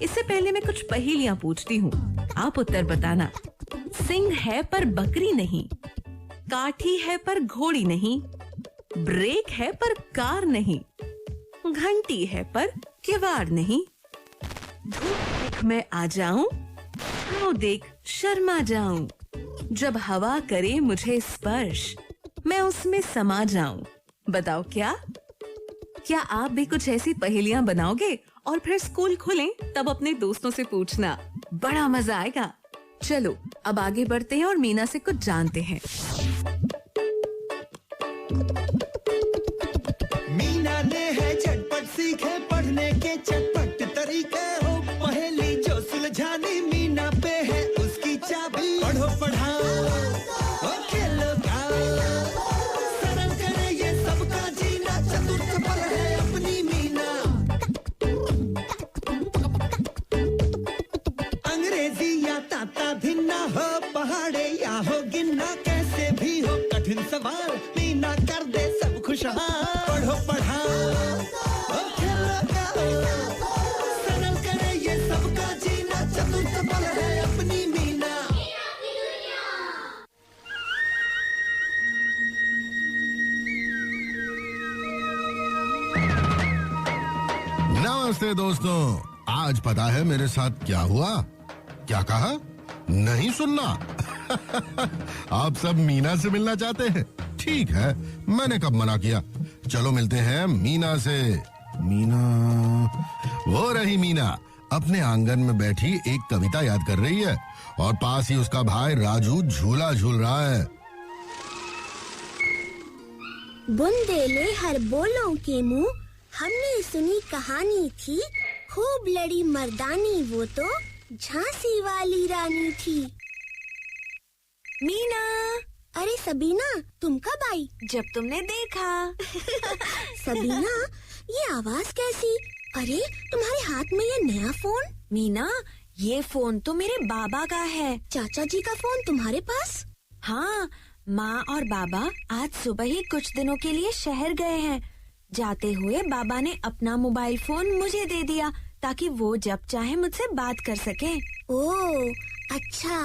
इससे पहले मैं कुछ पहेलियां पूछती हूँ, आप उत्तर बताना। सिंह है पर बकरी नहीं, काठी है पर घोड़ी नहीं, ब्रेक है पर कार नहीं, घंटी है पर किवाड़ नहीं। धूप मैं आ जाऊं, छाँव देख शर्मा जाऊं, जब हवा करे मुझे स्पर्श, मैं उसमें समा जाऊं। बताओ क्या? क्या आप भी कुछ ऐसी पहेलियां बनाओगे और फिर स्कूल खुलें तब अपने दोस्तों से पूछना, बड़ा मजा आएगा। चलो अब आगे बढ़ते हैं और मीना से कुछ जानते हैं। मीना ने है झटपट सीखे पढ़ने के चटपट तरीके, हो पहेली जो सुलझानी मीना पे है उसकी चाबी। पढ़ो पढ़ाओ और खेलो गाओ, सरल करे ये सबका जीना, चतुर चपल है अपनी मीना। अंग्रेजी या ताता धिन्ना, हो पहाड़े या हो गिन्ना, कैसे भी हो कठिन सवाल मीना कर दे सब खुशहाल। पढ़ो पढ़ाओ और खेलो गाओ, सरल करे ये सबका जीना, चतुर चपल है अपनी मीना। नमस्ते दोस्तों, आज पता है मेरे साथ क्या हुआ? क्या कहा? नहीं सुनना। आप सब मीना से मिलना चाहते हैं? ठीक है, मैंने कब मना किया। चलो मिलते हैं मीना से। मीना, वो रही मीना, अपने आंगन में बैठी एक कविता याद कर रही है और पास ही उसका भाई राजू झूला झूल रहा है। बुंदेले हर बोलों के मुंह, हमने सुनी कहानी थी, खूब लड़ी मर्दानी वो तो झांसी वाली रानी थी। मीना, अरे सबीना, तुम कब आई? जब तुमने देखा। सबीना, ये आवाज कैसी? अरे तुम्हारे हाथ में ये नया फोन? मीना, ये फोन तो मेरे बाबा का है। चाचा जी का फोन तुम्हारे पास? हाँ, माँ और बाबा आज सुबह ही कुछ दिनों के लिए शहर गए हैं। जाते हुए बाबा ने अपना मोबाइल फोन मुझे दे दिया ताकि वो जब चाहे मुझसे बात कर सके। ओह, अच्छा।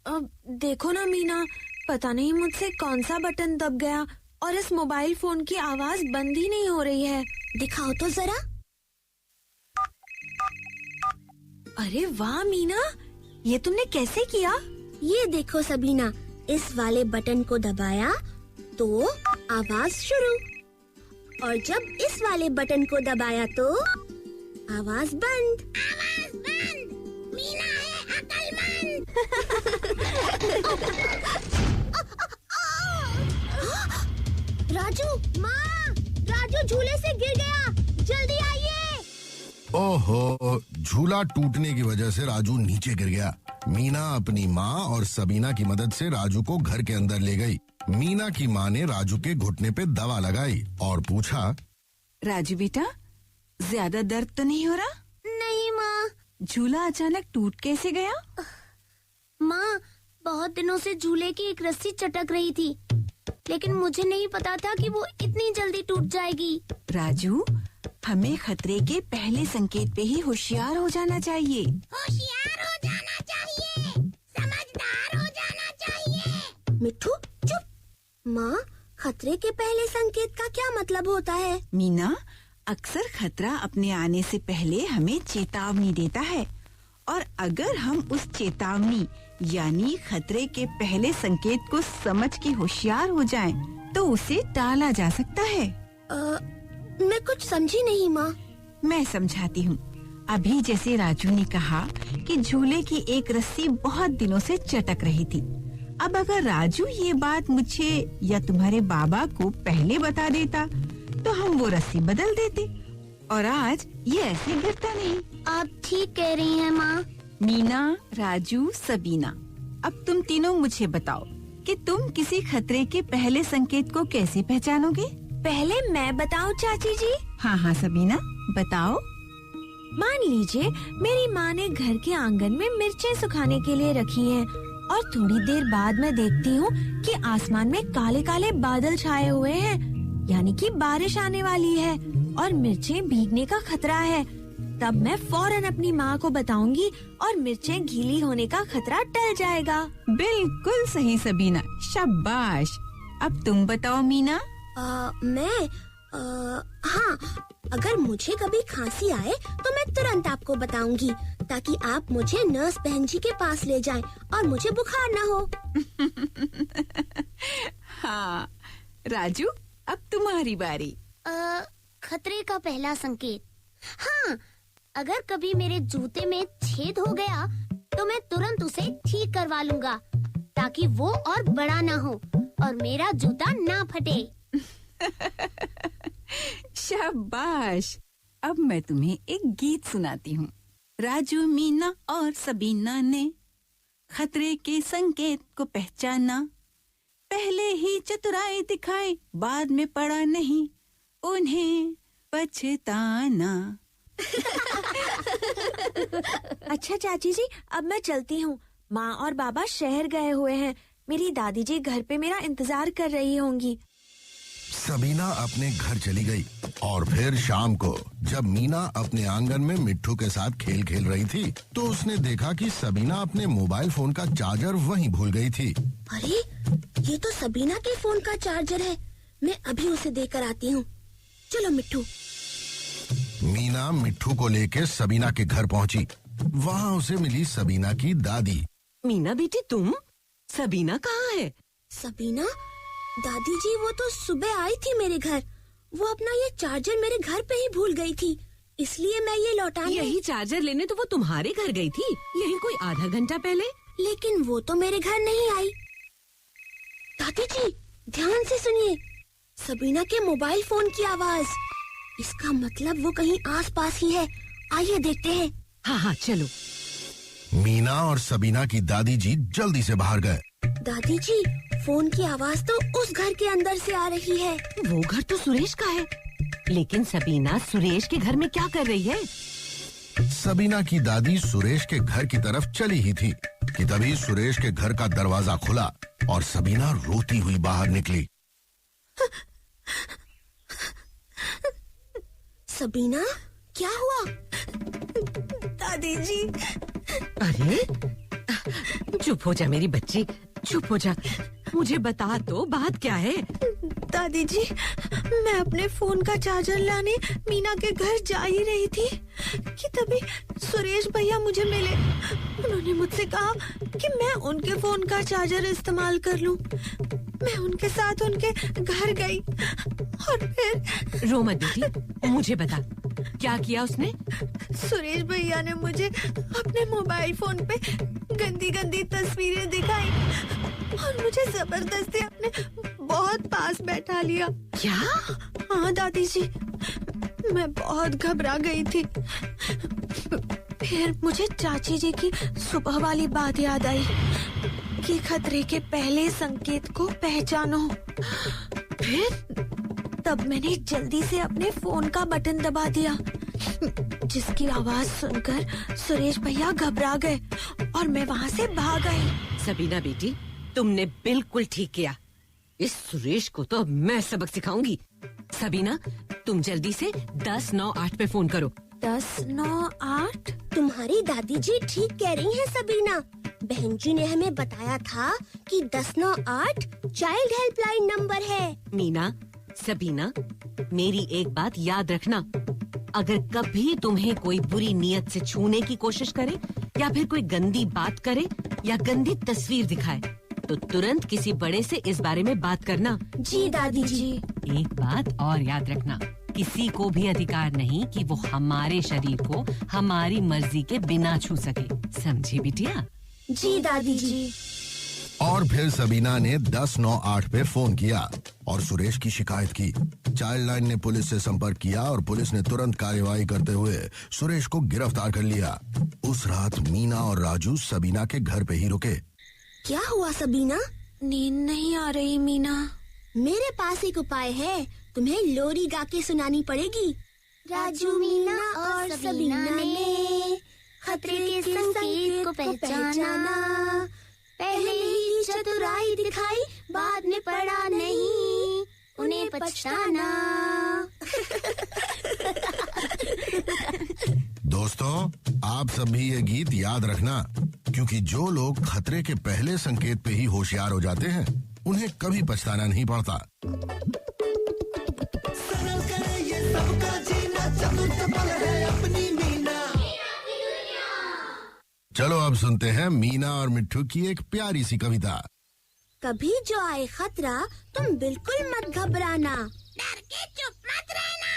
अब देखो ना मीना, पता नहीं मुझसे कौन सा बटन दब गया और इस मोबाइल फोन की आवाज बंद ही नहीं हो रही है। दिखाओ तो जरा। अरे वाह मीना, ये तुमने कैसे किया? ये देखो सबीना, इस वाले बटन को दबाया तो आवाज शुरू, और जब इस वाले बटन को दबाया तो आवाज बंद। आवाज बंद। मीना है अक्लमंद। राजू, माँ, राजू झूले से गिर गया, जल्दी आइए। ओहो, झूला टूटने की वजह से राजू नीचे गिर गया। मीना अपनी माँ और सबीना की मदद से राजू को घर के अंदर ले गई। मीना की माँ ने राजू के घुटने पे दवा लगाई और पूछा, राजू बेटा, ज्यादा दर्द तो नहीं हो रहा? नहीं माँ। झूला अचानक टूट कैसे गया? माँ, बहुत दिनों से झूले की एक रस्सी चटक रही थी, लेकिन मुझे नहीं पता था कि वो इतनी जल्दी टूट जाएगी। राजू, हमें खतरे के पहले संकेत पे ही होशियार हो जाना चाहिए। होशियार हो जाना चाहिए, समझदार हो जाना चाहिए। मिट्ठू चुप। माँ, खतरे के पहले संकेत का क्या मतलब होता है? मीना, अक्सर खतरा अपने आने से पहले हमें चेतावनी देता है, और अगर हम उस चेतावनी यानी खतरे के पहले संकेत को समझ के होशियार हो जाएं, तो उसे टाला जा सकता है। मैं कुछ समझी नहीं माँ। मैं समझाती हूँ। अभी जैसे राजू ने कहा कि झूले की एक रस्सी बहुत दिनों से चटक रही थी। अब अगर राजू ये बात मुझे या तुम्हारे बाबा को पहले बता देता तो हम वो रस्सी बदल देते और आज ये ऐसे गिरता नहीं। आप ठीक कह रही हैं माँ। मीना, राजू, सबीना, अब तुम तीनों मुझे बताओ कि तुम किसी खतरे के पहले संकेत को कैसे पहचानोगे? पहले मैं बताऊं चाची जी? हाँ हाँ सबीना, बताओ। मान लीजिए मेरी माँ ने घर के आंगन में मिर्चें सुखाने के लिए रखी हैं और थोड़ी देर बाद मैं देखती हूँ कि आसमान में काले काले बादल छाए हुए हैं, यानी कि बारिश आने वाली है और मिर्चें भीगने का खतरा है। तब मैं फौरन अपनी माँ को बताऊंगी और मिर्चें गीली होने का खतरा टल जाएगा। बिल्कुल सही सबीना, शाबाश। अब तुम बताओ मीना। हाँ, अगर मुझे कभी खांसी आए तो मैं तुरंत आपको बताऊंगी ताकि आप मुझे नर्स बहन जी के पास ले जाएं और मुझे बुखार ना हो। हाँ राजू, अब तुम्हारी बारी। खतरे का पहला संकेत। हाँ, अगर कभी मेरे जूते में छेद हो गया तो मैं तुरंत उसे ठीक करवा लूंगा ताकि वो और बड़ा ना हो और मेरा जूता ना फटे। शाबाश। अब मैं तुम्हें एक गीत सुनाती हूँ। राजू, मीना और सबीना ने खतरे के संकेत को पहचाना, पहले ही चतुराई दिखाई, बाद में पड़ा नहीं उन्हें पछताना। अच्छा चाची जी, अब मैं चलती हूँ। माँ और बाबा शहर गए हुए हैं। मेरी दादी जी घर पे मेरा इंतजार कर रही होंगी। सबीना अपने घर चली गई और फिर शाम को जब मीना अपने आंगन में मिट्ठू के साथ खेल खेल रही थी तो उसने देखा कि सबीना अपने मोबाइल फोन का चार्जर वहीं भूल गई थी। अरे, ये तो सबीना के फोन का चार्जर है। मैं अभी उसे देकर आती हूँ। चलो मिट्ठू। मीना मिट्ठू को लेके सबीना के घर पहुंची। वहाँ उसे मिली सबीना की दादी। मीना बेटी, तुम? सबीना कहाँ है? सबीना? दादी जी, वो तो सुबह आई थी मेरे घर। वो अपना ये चार्जर मेरे घर पे ही भूल गई थी, इसलिए मैं ये लौटाने। यही चार्जर लेने तो वो तुम्हारे घर गई थी, यही कोई आधा घंटा पहले। लेकिन वो तो मेरे घर नहीं आई। दादी जी, ध्यान से सुनिए, सबीना के मोबाइल फोन की आवाज। इसका मतलब वो कहीं आसपास ही है। आइए देखते हैं। हाँ हाँ चलो। मीना और सबीना की दादी जी जल्दी से बाहर गए। दादी जी, फोन की आवाज तो उस घर के अंदर से आ रही है। वो घर तो सुरेश का है, लेकिन सबीना सुरेश के घर में क्या कर रही है? सबीना की दादी सुरेश के घर की तरफ चली ही थी कि तभी सुरेश के घर का दरवाजा खुला और सबीना रोती हुई बाहर निकली। सबीना, क्या हुआ? दादी जी। अरे चुप हो जा मेरी बच्ची, चुप हो जा। मुझे बता तो, बात क्या है? दादी जी, मैं अपने फोन का चार्जर लाने मीना के घर जा ही रही थी कि तभी सुरेश भैया मुझे मिले। उन्होंने मुझसे कहा कि मैं उनके फोन का चार्जर इस्तेमाल कर लूं। मैं उनके साथ उनके घर गई और फिर। रो मत बेटी, मुझे बता क्या किया उसने? सुरेश भैया ने मुझे अपने मोबाइल फोन पे गंदी गंदी तस्वीरें दिखाई और मुझे जबरदस्ती अपने बहुत पास बैठा लिया। क्या? हाँ दादी जी, मैं बहुत घबरा गई थी। फिर मुझे चाची जी की सुबह वाली बात याद आई कि खतरे के पहले संकेत को पहचानो। फिर तब मैंने जल्दी से अपने फोन का बटन दबा दिया, जिसकी आवाज सुनकर सुरेश भैया घबरा गए और मैं वहाँ से भाग आई। सबीना बेटी, तुमने बिल्कुल ठीक किया। इस सुरेश को तो अब मैं सबक सिखाऊंगी। सबीना, तुम जल्दी से 1098 पे फोन करो। 1098? तुम्हारी दादी जी ठीक कह रही हैं सबीना। बहन जी ने हमें बताया था कि 1098 चाइल्ड हेल्पलाइन नंबर है। मीना, सबीना, मेरी एक बात याद रखना। अगर कभी तुम्हें कोई बुरी नीयत से छूने की कोशिश करे या फिर कोई गंदी बात करे या गंदी तस्वीर दिखाए तो तुरंत किसी बड़े से इस बारे में बात करना। जी दादी जी। एक बात और याद रखना, किसी को भी अधिकार नहीं कि वो हमारे शरीर को हमारी मर्जी के बिना छू सके। समझी बिटिया? जी दादी जी। और फिर सबीना ने 1098 पे फोन किया और सुरेश की शिकायत की। चाइल्ड लाइन ने पुलिस से संपर्क किया और पुलिस ने तुरंत कार्यवाही करते हुए सुरेश को गिरफ्तार कर लिया। उस रात मीना और राजू सबीना के घर पे ही रुके। क्या हुआ सबीना? नींद नहीं आ रही मीना। मेरे पास एक उपाय है, तुम्हें लोरी गा के सुनानी पड़ेगी। राजू, मीना और सबीना ने खतरे के संकेत को पहचाना, पहले ही चतुराई दिखाई, बाद में पड़ा नहीं उन्हें पछताना। दोस्तों, आप सब भी ये गीत याद रखना, क्योंकि जो लोग खतरे के पहले संकेत पे ही होशियार हो जाते हैं, उन्हें कभी पछताना नहीं पड़ता। सरल करे ये सबका जीना, चतुर्थ पल है अपनी मीना। चलो अब सुनते हैं मीना और मिट्ठू की एक प्यारी सी कविता। कभी जो आए खतरा तुम बिल्कुल मत घबराना, डर के चुप मत रहना,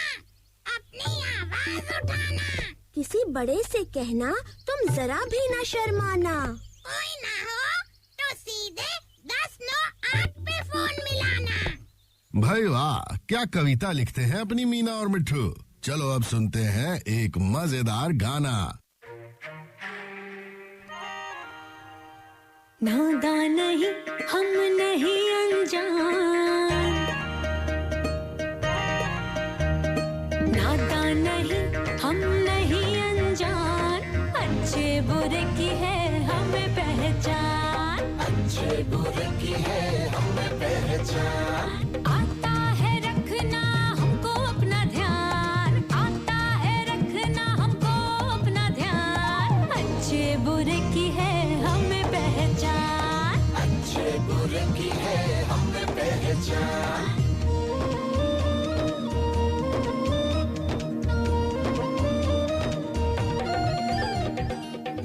अपनी आवाज उठाना, किसी बड़े से कहना तुम जरा भी न शर्माना, कोई ना हो तो सीधे 1098 पे फोन मिलाना। भाई वाह, क्या कविता लिखते हैं अपनी मीना और मिट्ठू। चलो अब सुनते हैं एक मजेदार गाना। नादान नहीं हम नहीं अनजान, नादान नहीं हम नहीं अनजान, अच्छे बुरे की है हमें पहचान, अच्छे बुरे की है हमें पहचान। आता है रखना हमको अपना ध्यान, आता है रखना हमको अपना ध्यान, अच्छे बुरे की है हमें पहचान, अच्छे बुरे की है हमें पहचान।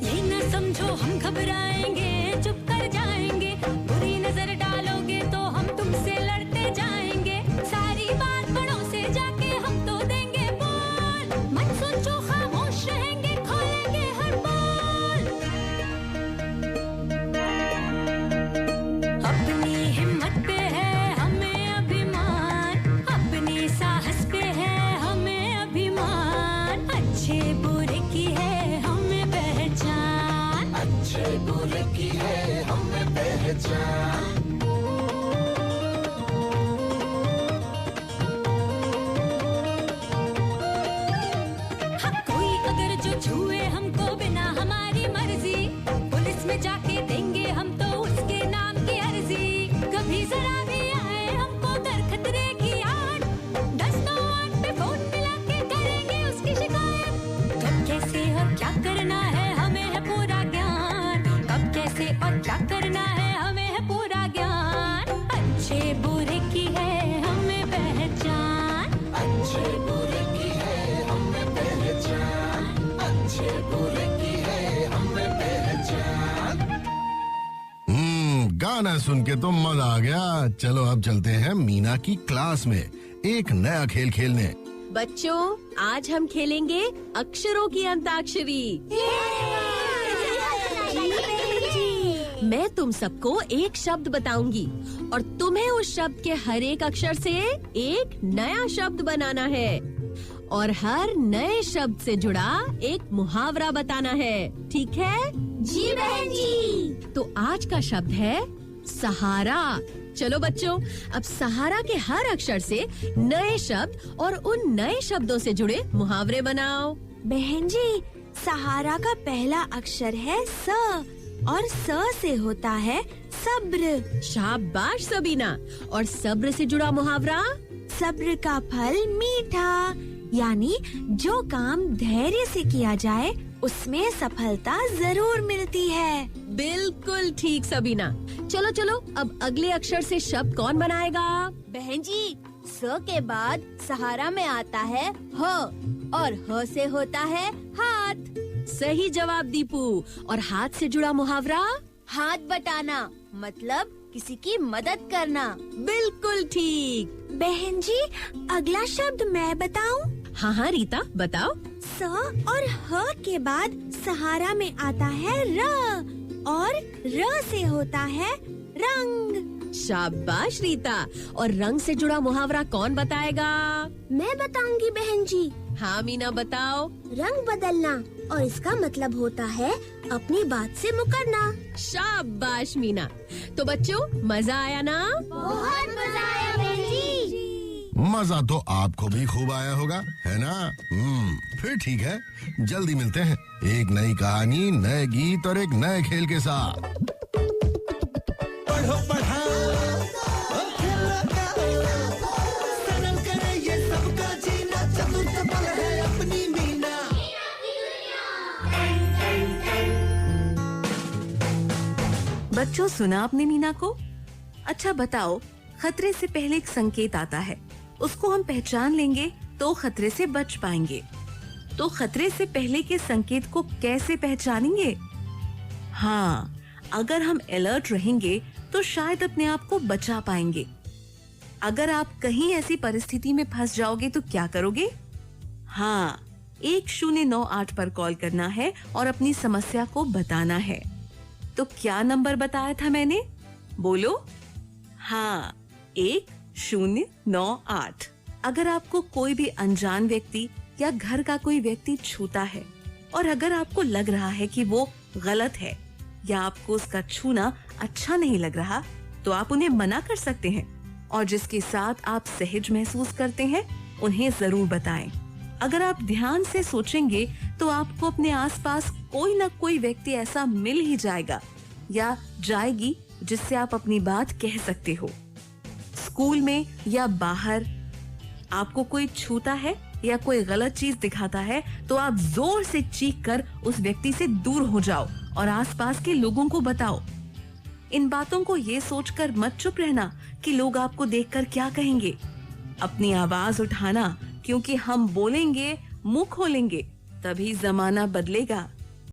ये न समझो हम घबराएंगे, चुप कर जाएंगे, बुरी नजर डालोगे तो हम तुमसे लड़ते जाएंगे, सारी बात बड़ों से जाके हम तो देंगे बोल, मत सोचो खामोश रहेंगे, खोलेंगे हर बोल, अपनी हिम्मत पे है हमें अभिमान, अपनी साहस पे है हमें अभिमान, अच्छे बुरे की है हमें पहचान, अच्छे बुरे की है हमें पहचान। हाँ, कोई अगर जो छुए हमको बिना हमारी मर्जी, पुलिस में जाके देंगे हम तो उसके नाम की अर्जी, कभी जरा भी आए हमको कर खतरे की आड़, 1098 पे फोन मिला के करेंगे उसकी शिकायत, कब कैसे और क्या करना है हमें है पूरा ज्ञान, कब कैसे और क्या करना है हमें है पूरा ज्ञान, अच्छे बुरे की है हमें पहचान, अच्छे बुरे की है हमें पहचान। अच्छे बुरे की है हमें पहचान। गाना सुन के तो मजा आ गया। चलो अब चलते हैं मीना की क्लास में एक नया खेल खेलने। बच्चों, आज हम खेलेंगे अक्षरों की अंताक्षरी। मैं तुम सबको एक शब्द बताऊंगी और तुम्हें उस शब्द के हर एक अक्षर से एक नया शब्द बनाना है और हर नए शब्द से जुड़ा एक मुहावरा बताना है, ठीक है? जी बहन जी। तो आज का शब्द है सहारा। चलो बच्चों, अब सहारा के हर अक्षर से नए शब्द और उन नए शब्दों से जुड़े मुहावरे बनाओ। बहन जी, सहारा का पहला अक्षर है स और स से होता है सब्र। शाबाश सबीना। और सब्र से जुड़ा मुहावरा? सब्र का फल मीठा, यानी जो काम धैर्य से किया जाए उसमें सफलता जरूर मिलती है। बिल्कुल ठीक सबीना। चलो चलो, अब अगले अक्षर से शब्द कौन बनाएगा? बहन जी, स के बाद सहारा में आता है ह और ह से होता है हाथ। सही जवाब दीपू। और हाथ से जुड़ा मुहावरा? हाथ बटाना, मतलब किसी की मदद करना। बिल्कुल ठीक। बहन जी, अगला शब्द मैं बताऊं? हाँ हाँ रीता, बताओ। स और ह के बाद सहारा में आता है र और र से होता है रंग। शाबाश रीता। और रंग से जुड़ा मुहावरा कौन बताएगा? मैं बताऊंगी बहन जी। हाँ मीना, बताओ। रंग बदलना, और इसका मतलब होता है अपनी बात से मुकरना। शाबाश मीना। तो बच्चों, मजा आया ना? बहुत मजा आया बहन जी। मजा तो आपको भी खूब आया होगा, है ना? फिर ठीक है, जल्दी मिलते हैं एक नई कहानी, नए गीत और एक नए खेल के साथ। पढ़ो पढ़ाओ और खिलाओ, सरल करे ये सबका जीना, चतुर्थ पल है अपनी मीना। बच्चों, सुना आपने मीना को? अच्छा बताओ, खतरे से पहले एक संकेत आता है, उसको हम पहचान लेंगे तो खतरे से बच पाएंगे। तो खतरे से पहले के संकेत को कैसे पहचानेंगे? हाँ, अगर हम अलर्ट रहेंगे तो शायद अपने आप को बचा पाएंगे। अगर आप कहीं ऐसी परिस्थिति में फंस जाओगे तो क्या करोगे? हाँ, 1098 पर कॉल करना है और अपनी समस्या को बताना है। तो क्या नंबर बताया था मैंने? बोलो। हाँ, 1098। अगर आपको कोई भी अनजान व्यक्ति या घर का कोई व्यक्ति छूता है और अगर आपको लग रहा है कि वो गलत है या आपको उसका छूना अच्छा नहीं लग रहा, तो आप उन्हें मना कर सकते हैं और जिसके साथ आप सहज महसूस करते हैं उन्हें जरूर बताएं। अगर आप ध्यान से सोचेंगे तो आपको अपने आसपास कोई न कोई व्यक्ति ऐसा मिल ही जाएगा या जाएगी जिससे आप अपनी बात कह सकते हो। स्कूल में या बाहर आपको कोई छूता है या कोई गलत चीज दिखाता है तो आप जोर से चीख कर उस व्यक्ति से दूर हो जाओ और आसपास के लोगों को बताओ। इन बातों को ये सोचकर मत चुप रहना कि लोग आपको देखकर क्या कहेंगे। अपनी आवाज उठाना, क्योंकि हम बोलेंगे, मुंह खोलेंगे, तभी जमाना बदलेगा।